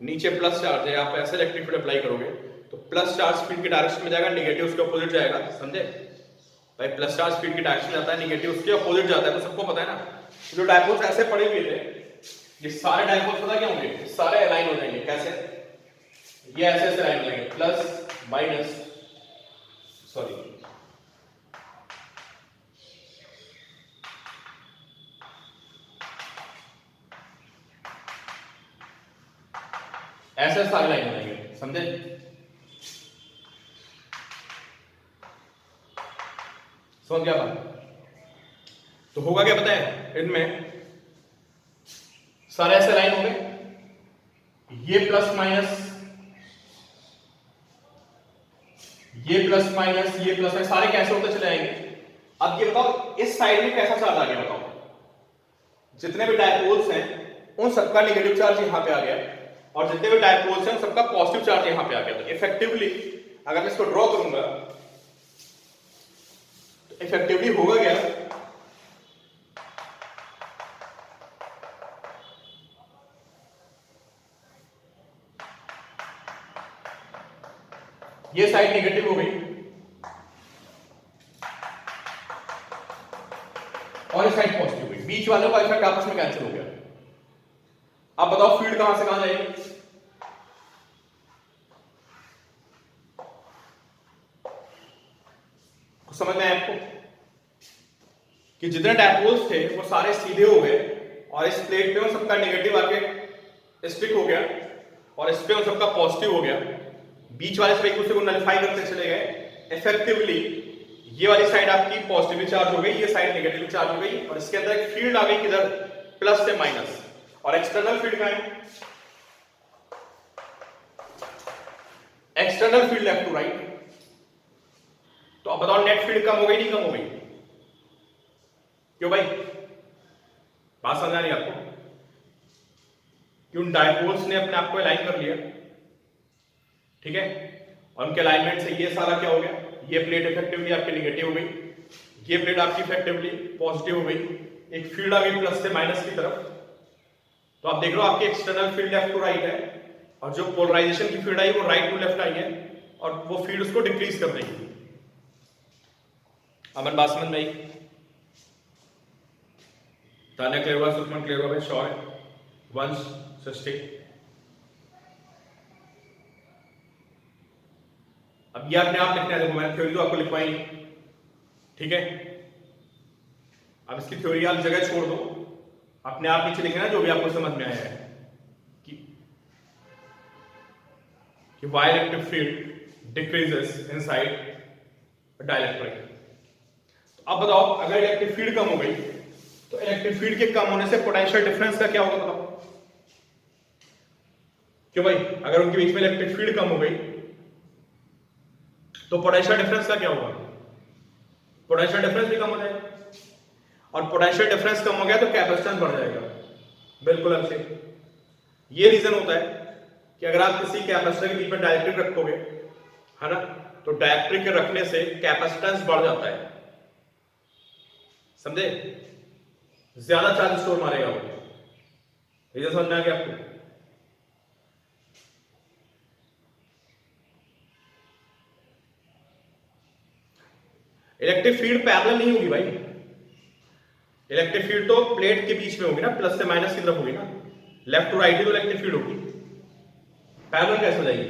नीचे प्लस चार्ज है, आप ऐसे इलेक्ट्रिक फील्ड अप्लाई करोगे तो प्लस चार्ज फील्ड की डायरेक्शन में जाएगा, नेगेटिव उसके अपोजिट जाएगा, समझे भाई। प्लस चार्ज फील्ड की डायरेक्शन जाता है, नेगेटिव उसके अपोजिट जाता है, तो सबको पता है ना। तो जो डायपोल्स ऐसे पड़े हुए थे, ये सारे डायपोल्स पता क्या होंगे, सारे अलाइन हो जाएंगे। कैसे? ये ऐसे ऐसे अलाइन हो जाएंगे, प्लस माइनस, सॉरी ऐसे सारे लाइन हो जाएंगे, समझे। समझ गया बात? तो होगा क्या पता है, इनमें सारे ऐसे लाइन हो गए, ये प्लस माइनस, ये प्लस माइनस, ये प्लस माइनस, सारे कैसे होते चले आएंगे। अब ये बताओ इस साइड में कैसा चार्ज आ गया, बताओ। जितने भी डायपोल्स हैं उन सबका नेगेटिव चार्ज यहां पे आ गया, और जितने भी डायपोल्स हैं उन सबका पॉजिटिव चार्ज यहां पे आ गया। तो इफेक्टिवली अगर मैं इसको ड्रॉ करूंगा तो इफेक्टिवली होगा क्या, ये साइड नेगेटिव हो गई और ये साइड पॉजिटिव हुई, बीच वालों का इफेक्ट आपस में कैंसिल हो गया। अब बताओ फील्ड कहां से कहां जाएगी, समझ में आया आपको कि जितने डायपोल्स थे वो सारे सीधे हो गए, और इस प्लेट पे उन सबका नेगेटिव आके स्टिक हो गया, और इस पे उन सबका पॉजिटिव हो गया। बीच वाले से एक दूसरे को नलिफाई करते चले गए। इफेक्टिवली ये वाली साइड आपकी पॉजिटिव चार्ज हो गई, ये साइड नेगेटिव चार्ज हो गई, और इसके अंदर एक फील्ड आ गई किधर, प्लस से माइनस, और एक्सटर्नल फील्ड का है, external field left to right. तो अब बताओ नेट फील्ड कम हो गई नहीं कम हो गई, क्यों भाई, बात समझ आ रही है आपको कि उन डायपोल्स ने अपने आप को अलाइन कर लिया, ठीक है, और उनके अलाइनमेंट से ये सारा क्या हो गया, ये प्लेट इफेक्टिवली आपकी नेगेटिव हो गई, ये प्लेट आपकी इफेक्टिवली पॉजिटिव हो गई, एक फील्ड आ गई प्लस से माइनस की तरफ। तो आप देख रहे हो आपकी external field left to right है, और जो पोलराइजेशन की फील्ड आई वो राइट टू लेफ्ट आई है, और वो फील्ड उसको डिक्रीज कर देगी। अमन बात समझ में आई? तान्या क्लियर हुआ, सुखमन क्लियर हुआ भाई, श्योर है, वंश सृष्टि। अब ये अपने आप लिखना है, देखो मैंने थ्योरी तो आपको लिखवाई, ठीक है। अब इसकी थ्योरी आप जगह छोड़ दो, अपने आप नीचे लिखना जो भी आपको समझ में आया है कि why electric field decreases inside dielectric. तो अब बताओ अगर इलेक्ट्रिक फील्ड कम हो गई तो इलेक्ट्रिक फील्ड के कम होने से पोटेंशियल डिफरेंस का क्या होगा, बताओ। क्यों भाई, अगर उनके बीच में इलेक्ट्रिक फील्ड कम हो गई तो पोटेंशियल डिफरेंस का क्या होगा, पोटेंशियल डिफरेंस भी कम हो जाएगा, और पोटेंशियल डिफरेंस कम हो गया तो कैपेसिटेंस बढ़ जाएगा। बिल्कुल ऐसे ये रीजन होता है कि अगर आप किसी कैपेसिटर के बीच में डाइलेक्ट्रिक रखोगे, है ना, तो डाइलेक्ट्रिक के रखने से कैपेसिटेंस बढ़ जाता है, समझे, ज्यादा चार्ज स्टोर मारेगा वो। रीजन समझ में आ गया आपको? इलेक्ट्रिक फील्ड पैरेलल नहीं होगी भाई, इलेक्ट्रिक फील्ड तो प्लेट के बीच में होगी ना, प्लस से माइनस की तरफ होगी ना, लेफ्ट टू राइट ही तो इलेक्ट्रिक फील्ड होगी। पैरेलल कैसे हो जाएगी,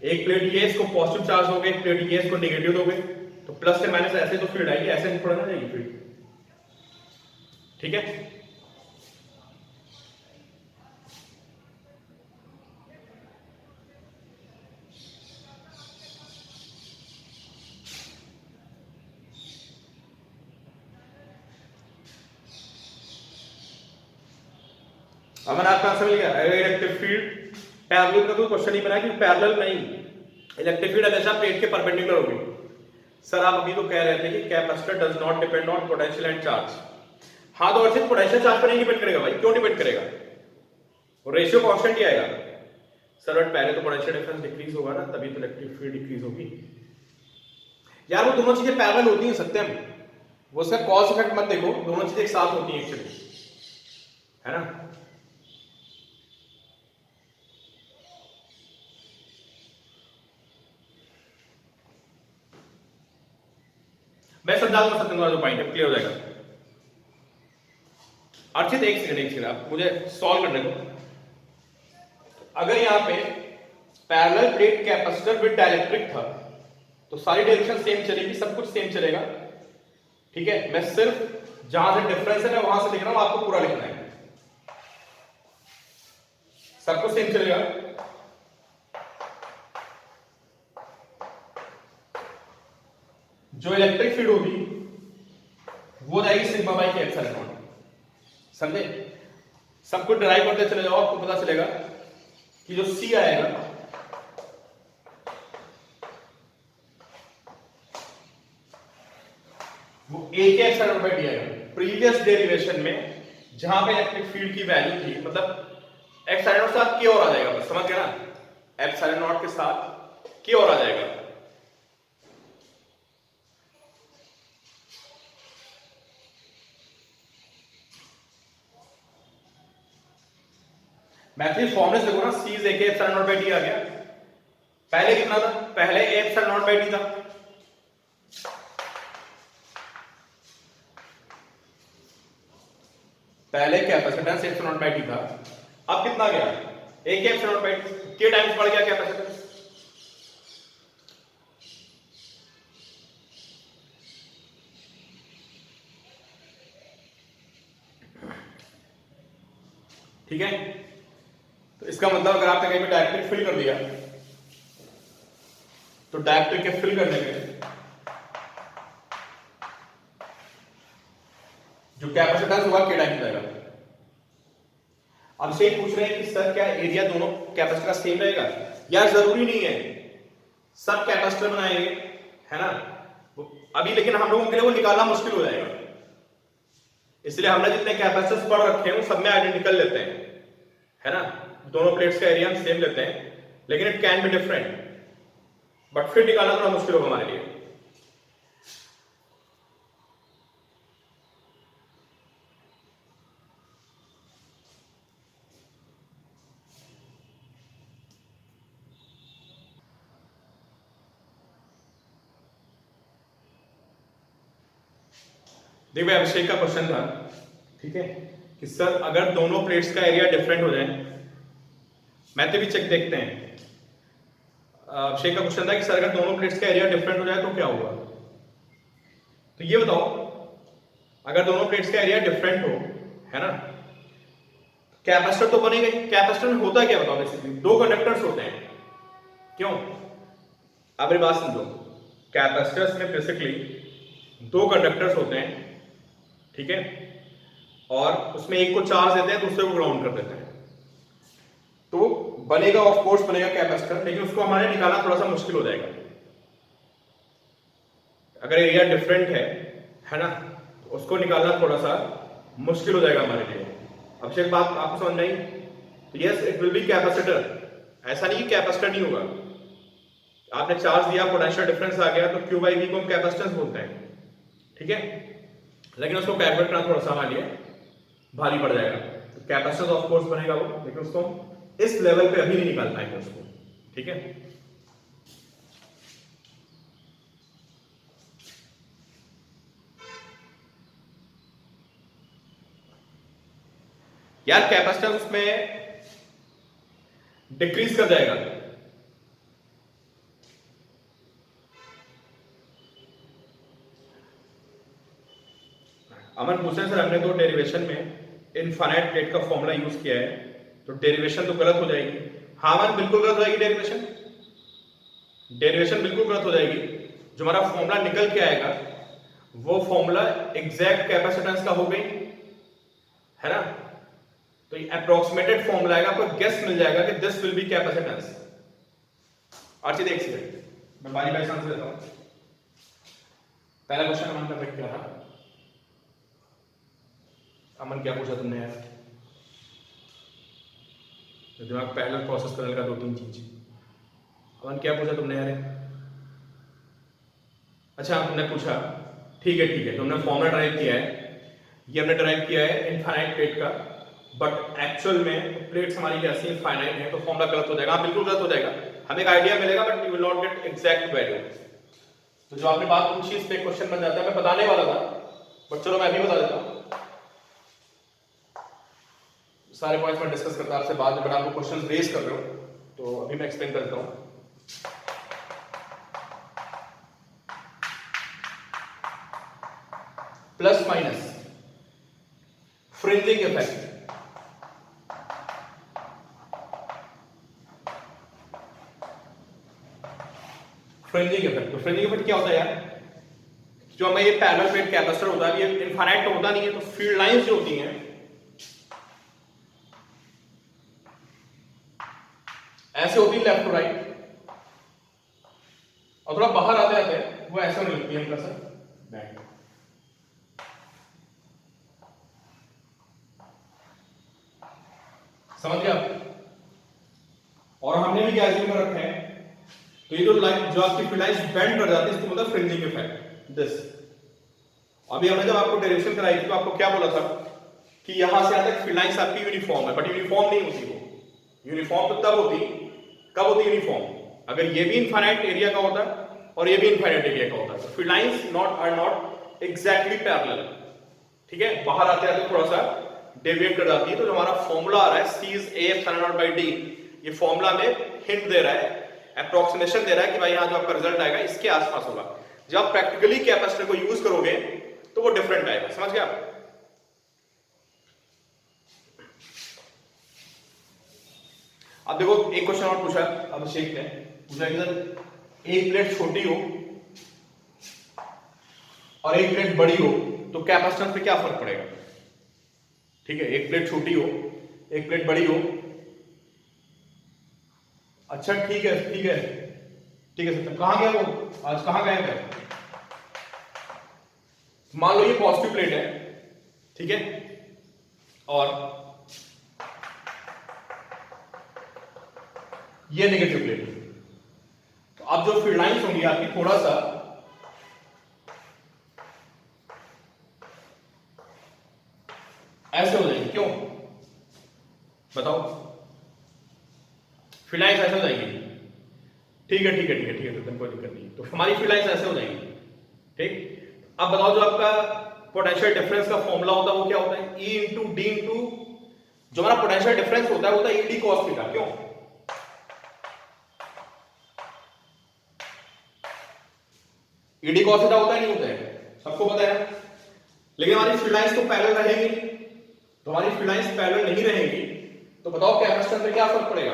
एक प्लेट ये इसको पॉजिटिव चार्ज हो गए, एक प्लेट ये इसको नेगेटिव हो गए, तो प्लस से माइनस ऐसे तो फील्ड आएगी, ऐसे नहीं थोड़ा ना जाएगी फील्ड, ठीक है। अब मैंने आपका आंसर मिल गया। इलेक्ट्रिक फील्ड पैरेलल का तो क्वेश्चन ही बना कि पैरेलल नहीं, इलेक्ट्रिक फील्ड हमेशा प्लेट के परपेंडिकुलर होगी। सर आप अभी तो कह रहे थे कि capacitor does not depend on potential and charge. हाँ तो अर्थित पोटेंशियल चार्ज पर नहीं डिपेंड करेगा भाई, क्यों डिपेंड करेगा, वो रेशियो कांस्टेंट ही आएगा। सर बट पहले तो पोटेंशियल डिफरेंस डिक्रीज होगा ना, तभी तो इलेक्ट्रिक फील्ड डिक्रीज होगी। यार वो दोनों चीजें पैरेलल होती हैं सत्यम, वो उसका कॉज इफेक्ट मत देखो, दोनों चीजें एक साथ होती हैं एक्चुअली, है ना। मैं समझा दूंगा सत्येंद्र वाला जो पॉइंट है, क्लियर हो जाएगा। अर्चित एक सेकंड आप मुझे सॉल्व करने दो। अगर यहाँ पे parallel plate capacitor with dielectric था तो सारी डायरेक्शन सेम चलेगी, सब कुछ सेम चलेगा, ठीक है। मैं सिर्फ जहां से डिफरेंस है मैं वहां से लिख रहा हूं, आपको पूरा लिखना है, सब कुछ सेम चलेगा। जो इलेक्ट्रिक फील्ड होगी वो जाएगी सिग्मा बाई के एप्सिलॉन नॉट, समझे। सब कुछ डिराइव करते चले जाओ, आपको पता चलेगा कि जो सी आएगा वो ए के एप्सिलॉन नॉट बाई डी आएगा। प्रीवियस डेरिवेशन में जहां पे इलेक्ट्रिक फील्ड की वैल्यू थी, मतलब एप्सिलॉन नॉट के साथ के और आ जाएगा, बस समझ गया ना, एप्सिलॉन नॉट के साथ के और आ जाएगा। मैथ्स फॉर्मूले से देखो ना, सी इज ए के एप्सिलॉन नॉट बाई डी आ गया। पहले कितना था, पहले A epsilon not by D था, पहले capacitance epsilon not by D था। अब कितना गया, ए के एप्सिलॉन नॉट बाई डी के टाइम्स बढ़ गया कैपेसिटेंस। ठीक है, तो इसका मतलब अगर आपने कहीं पे डायरेक्ट्रिक फिल कर दिया तो डायरेक्ट्रिक के फिल करने के जो कैपेसिटेंस होगा के टाइम जाएगा। अब से पूछ रहे हैं कि सर क्या एरिया दोनों कैपेसिटर का सेम रहेगा? यार जरूरी नहीं है, सब कैपेसिटर बनाएंगे, है ना अभी, लेकिन हम लोगों के लिए वो निकालना मुश्किल हो जाएगा, इसलिए हमने जितने कैपेसिटर्स पढ़ रखे हैं वो सब में आइडेंटिकल लेते हैं, है ना। दोनों प्लेट्स का एरिया हम सेम लेते हैं, लेकिन it can be different, but फिर निकालना थोड़ा मुश्किल होगा हमारे लिए। देखिए अभिषेक का क्वेश्चन था, ठीक है, कि सर अगर दोनों प्लेट्स का एरिया डिफरेंट हो जाए, मैथ भी चेक देखते हैं। अभिषेक का क्वेश्चन था कि सर अगर दोनों प्लेट्स का एरिया डिफरेंट हो जाए तो क्या होगा? तो ये बताओ, अगर दोनों प्लेट्स का एरिया डिफरेंट हो, है ना, कैपेसिटर तो बनेगा ही। कैपेसिटर में होता क्या बताओ, बेसिकली दो कंडक्टर्स होते हैं, क्यों? अब मेरी बात समझो, कैपेसिटर्स में बेसिकली दो कंडक्टर्स होते हैं, ठीक है, और उसमें एक को चार्ज देते हैं, दूसरे को ग्राउंड कर देते हैं, तो बनेगा ऑफ कोर्स बनेगा कैपेसिटर, लेकिन उसको हमारे निकालना थोड़ा सा मुश्किल हो जाएगा अगर एरिया डिफरेंट है ना, तो उसको निकालना थोड़ा सा मुश्किल हो जाएगा हमारे लिए। अब शेख बात आपको समझ नहीं, तो yes it will be capacitor, ऐसा नहीं कि कैपेसिटर नहीं होगा। आपने चार्ज दिया, पोटेंशियल डिफरेंस आ गया, तो क्यू बाई वी को हम कैपेसिटेंस बोलते हैं, ठीक है, लेकिन उसको कैलकुलेट करना थोड़ा सा हमारे लिए भारी पड़ जाएगा। तो कैपेसिटेंस ऑफ कोर्स बनेगा वो, लेकिन उसको इस लेवल पे अभी नहीं निकाल पाएंगे उसको, ठीक है। यार कैपेसिटेंस उसमें डिक्रीज कर जाएगा, अमन पूछ रहे हैं सर हमने तो डेरिवेशन में इनफाइनाइट प्लेट का फॉर्मूला यूज किया है, तो डेरिवेशन तो गलत हो जाएगी। हाँ अमन बिल्कुल गलत हो जाएगी डेरिवेशन, डेरिवेशन बिल्कुल गलत हो जाएगी। जो हमारा फॉर्मूला निकल के आएगा वो फॉर्मूला एग्जैक्ट कैपेसिटेंस का हो गई, है ना, तो ये अप्रोक्सीमेटेड फॉर्मूला आएगा, आपको गेस मिल जाएगा कि दिस विल बी कैपेसिटेंस। और चीज देखिए, मैं बारी बारी आंसर देता हूं। पहला क्वेश्चन अमन का क्या था? अमन क्या पूछा तुमने यार? दिमाग पहले प्रोसेस करने का दो तीन चीज। अमन क्या पूछा तुमने यार? अच्छा तुमने पूछा, ठीक है, तुमने फॉर्मूला ड्राइव किया है, ये हमने ड्राइव किया है इनफाइनाइट प्लेट का, बट एक्चुअल में प्लेट्स हमारी कैसी इनफाइनाइट है, तो फॉर्मूला गलत हो जाएगा। हाँ बिल्कुल गलत हो जाएगा, हमें एक आइडिया मिलेगा but you will not gate exact value. तो जो आपने बात पूछी इस पे क्वेश्चन बन जाता है। मैं बताने वाला था बट चलो मैं भी बता देता हूँ। सारे पॉइंट्स मैं डिस्कस करता आपसे बाद में, बट आपको क्वेश्चन रेज कर रहे हो तो अभी मैं एक्सप्लेन कर देता हूँ। Plus minus fringing effect. Fringing effect, तो फ्रिंजिंग इफेक्ट क्या होता है यार? जो हमें ये पैरेलल प्लेट कैपेसिटर होता है, ये इनफाइनाइट तो होता नहीं है, तो फील्ड लाइंस जो होती हैं ऐसे होती है लेफ्ट टू राइट, और थोड़ा बाहर आते आते वो ऐसे होने लगती है प्लस बैक। समझ गए आप? और हमने भी क्या एज्यूम कर रखा है, तो ये जो लाइन जो आपकी फील्ड लाइंस बेंड कर जाती है इसको मतलब फ्रिंजिंग इफेक्ट। दिस अभी हमने जब आपको डेरिवेशन कराई थी तो आपको क्या बोला था कि यहां से यहां तक फील्ड लाइंस आपकी यूनिफॉर्म है, बट यूनिफॉर्म नहीं होती। वो यूनिफॉर्म तो तब होती, कब होती यूनिफॉर्म? अगर ये भी इनफाइनाइट एरिया का होता है और ये भी इनफाइनाइट एरिया का होता है, तो field lines are not exactly parallel. ठीक है, बाहर आते आते थोड़ा सा डेविएट कर जाती है। तो जो हमारा फॉर्मूला आ रहा है C is A epsilon naught by D, ये फॉर्मूला में हिंट दे रहा है, अप्रोक्सीमेशन दे रहा है कि भाई यहां जो आपका रिजल्ट आएगा इसके आसपास होगा। जब आप प्रैक्टिकली कैपेसिटर को यूज करोगे तो वो डिफरेंट आएगा। समझ गए आप? अब देखो एक क्वेश्चन और पूछा अभिषेक ने, पूछा कि सर एक प्लेट छोटी हो और एक प्लेट बड़ी हो तो कैपेसिटेंस पे क्या फर्क पड़ेगा? ठीक है, एक प्लेट छोटी हो एक प्लेट बड़ी हो। अच्छा ठीक है ठीक है ठीक है सर, कहां गया वो, आज कहां गया है? मान लो ये पॉजिटिव प्लेट है, ठीक है, और ये नेगेटिव प्लेट है। तो अब जो फील्ड लाइंस होंगी आपकी थोड़ा सा ऐसे हो जाएंगे। क्यों बताओ? फील्ड लाइंस ऐसे हो जाएंगी। ठीक है ठीक है ठीक है ठीक है, तो कोई दिक्कत नहीं। तो हमारी फील्ड लाइंस ऐसे हो जाएंगी। ठीक, अब बताओ जो आपका पोटेंशियल डिफरेंस का फॉर्मूला होता है वो क्या होता है? E इंटू डी इंटू जो हमारा पोटेंशियल डिफरेंस होता है वो होता है ईडी कॉस थीटा। क्यों? ईडी कॉस थीटा होता है नहीं होता है? सबको पता है। लेकिन हमारी फील्ड लाइंस तो पैरेलल रहेगी, तो हमारी फील्ड लाइंस पैरेलल नहीं रहेगी तो बताओ कैपेसिटर पे क्या फर्क पड़ेगा?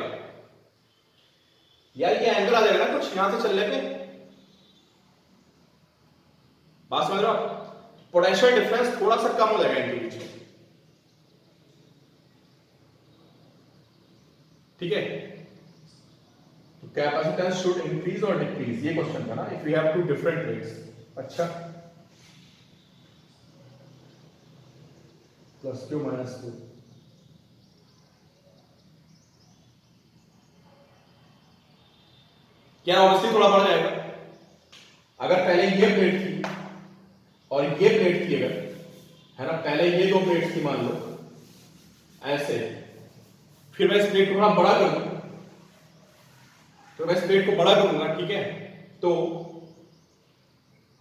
यार ये एंगल आ जाएगा ना कुछ यहां से चलने पे। बात समझ रहे हो? पोटेंशियल डिफरेंस थोड़ा सा कम हो जाएगा इनके बीच में। ठीक है, तो कैपेसिटेंस शुड इंक्रीज और डिक्रीज, ये क्वेश्चन था ना, if we have two different rates. अच्छा, प्लस क्यू माइनस क्यू, क्या ऑब्वियसली थोड़ा बढ़ जाएगा। अगर पहले ये प्लेट थी और ये प्लेट थी, अगर है ना, पहले ये दो प्लेट्स थी मान लो ऐसे, फिर मैं इस प्लेट को थोड़ा बड़ा कर दूं, तो मैं इस प्लेट को बड़ा करूंगा, ठीक है, तो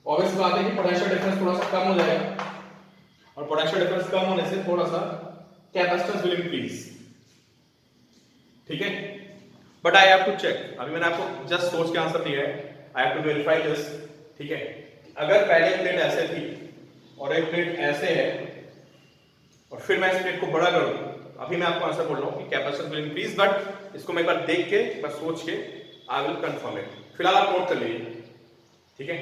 ऑब्वियस बात है कि पोटेंशियल डिफरेंस थोड़ा सा कम हो जाएगा, और पोटेंशियल डिफरेंस कम होने से थोड़ा सा कैपेसिटेंस विल इंक्रीज। ठीक है, but I have to check. अभी मैंने आपको जस्ट सोच के आंसर दिया है, I have to verify this. ठीक है, अगर पहले प्लेट ऐसे थी और एक प्लेट ऐसे है और फिर मैं इस प्लेट को बड़ा करूं, अभी मैं आपको आंसर बोल रहा हूं कि कैपेसिटेंस विल इंक्रीज, बट इसको मैं एक बार देख के, एक बार सोच के आई विल कंफर्म इट। फिलहाल आप नोट कर लीजिए। ठीक है,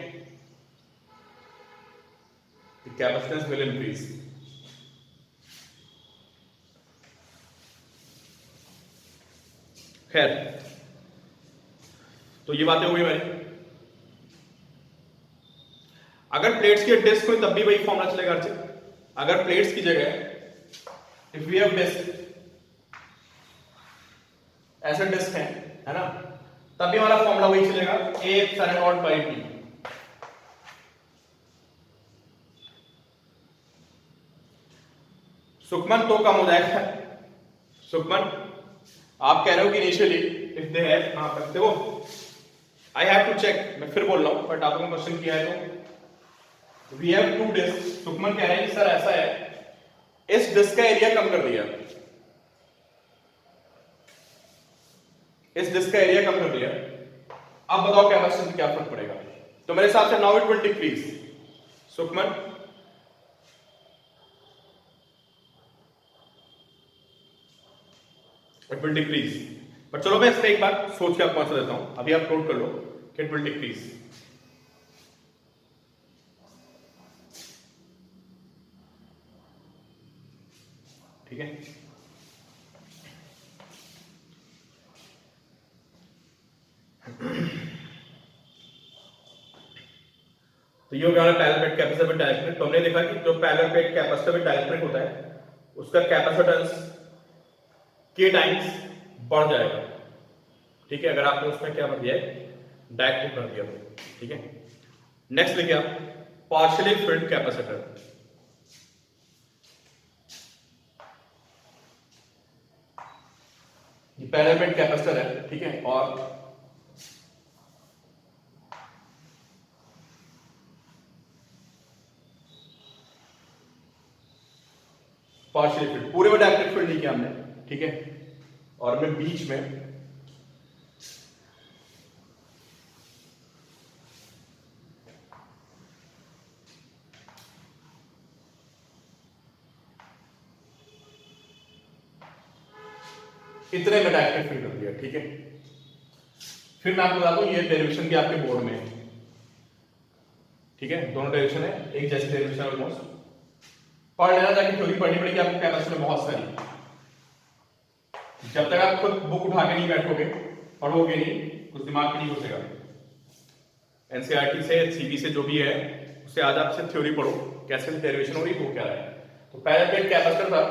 कैपेसिटेंस विल इंक्रीज। खैर, तो ये बातें हो गई मेरी। अगर प्लेट्स की डिस्क हुई तब भी वही फॉर्मूला चलेगा। अगर प्लेट्स की जगह इफ वी हैव डिस्क, ऐसे डिस्क है ना, तब भी हमारा फॉर्मूला वही चलेगा, A epsilon naught by T। सुकमन तो कम हो जाएगा। सुकमन आप कह रहे हो कि इनिशियली इफ दे हैव, हां देखो आई हैव टू चेक, मैं फिर बोल रहा हूं बट आपने क्वेश्चन किया है तो we have to disc. Sukhman कह रहे हैं कि सर ऐसा है, इस डिस्क का एरिया कम कर दिया, इस डिस्क का एरिया कम कर दिया, अब बताओ कैपेसिटेंस में क्या फर्क पड़ेगा? तो मेरे हिसाब से now it will decrease. Sukhman it will decrease, but चलो मैं इसका एक बार सोच के आपको आंसर देता हूं, अभी आप नोट कर लो कि इट विल डिक्रीज। ठीक है, तो ये हो गया parallel plate capacitor with dielectric. तो हमने देखा कि जो parallel plate capacitor with dielectric होता है उसका कैपेसिटेंस के टाइम्स बढ़ जाएगा। ठीक है, अगर आपने उसमें क्या भर दिया है, डाइलेक्ट्रिक भर दिया तो। ठीक है, नेक्स्ट लिखिए आप पार्शियली फिल्ड कैपेसिटर। ये पैरेलल प्लेट कैपेसिटर है, ठीक है, और पार्शियल फील्ड, पूरे में डायरेक्ट फील्ड नहीं किया हमने। ठीक है, और मैं बीच में इतने में डायरेक्ट फील्ड कर दिया। ठीक है, फिर मैं आपको बता दूं ये डेरिवेशन भी आपके बोर्ड में है। ठीक है, दोनों डेरिवेशन है, एक जैसी डेरिवेशन ऑलमोस्ट। पढ़ लेना ताकि थ्योरी पढ़नी पड़ेगी आपको कैपेसिटर में बहुत सारी। जब तक आप खुद बुक उठा के नहीं बैठोगे, पढ़ोगे नहीं, कुछ दिमाग में नहीं घुसेगा। एनसीईआरटी से, सीबी से जो भी है उससे आज आपसे थ्योरी पढ़ो, कैसे डेरिवेशन हो रही है, वो क्या है। तो पैरेलल प्लेट कैपेसिटर था,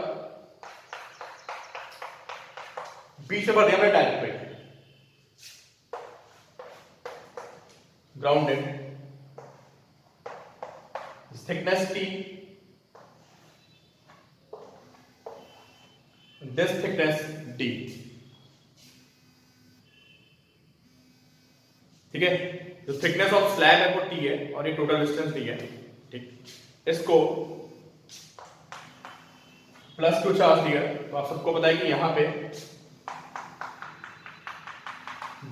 बीच में भर दिया हमने direct plate, grounded, thickness T, this thickness D। ठीक है, जो थिकनेस ऑफ स्लैब है वो T है और ये टोटल डिस्टेंस D है। ठीक, इसको प्लस Q चार्ज दिया, तो आप सबको पता है कि यहां पे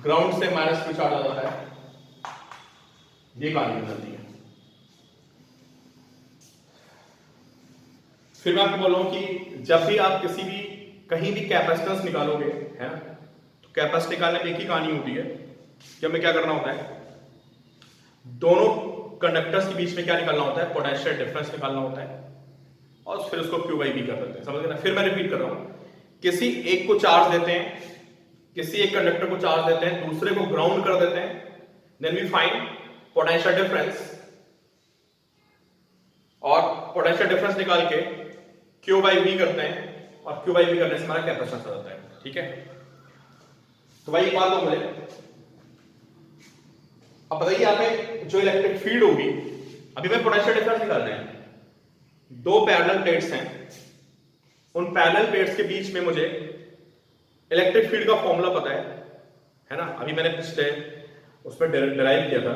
ग्राउंड से माइनस Q चार्ज आ जाता है, ये कहानी बदलती है। फिर मैं आपको बोल रहा हूं कि जब भी आप किसी भी कहीं भी कैपेसिटेंस निकालोगे, है ना, तो कैपेसिटेंस निकालने में एक ही कहानी होती है कि हमें क्या करना होता है, दोनों कंडक्टर्स के बीच में क्या निकालना होता है, पोटेंशियल डिफरेंस निकालना होता है, और फिर उसको क्यू बाई बी कर देते हैं। समझ गए ना? फिर मैं रिपीट कर रहा हूं, किसी एक को चार्ज देते हैं, किसी एक कंडक्टर को चार्ज देते हैं, दूसरे को ग्राउंड कर देते हैं, then we find potential difference, और पोटेंशियल डिफरेंस निकाल के क्यू बाई बी करते हैं, और क्यू बाई बी करने से हमारा कैपेसिटेंस आ जाता है। ठीक है, तो भाई एक बात हो मुझे, अब बताइए यहाँ पे जो इलेक्ट्रिक फील्ड होगी, अभी मैं पोटेंशियल डिफरेंस निकाल रहे हैं, दो पैरेलल प्लेट्स हैं, उन पैरेलल प्लेट्स के बीच में मुझे इलेक्ट्रिक फील्ड का फॉर्मूला पता है ना, अभी मैंने पिछले उसमें डिराइव किया था।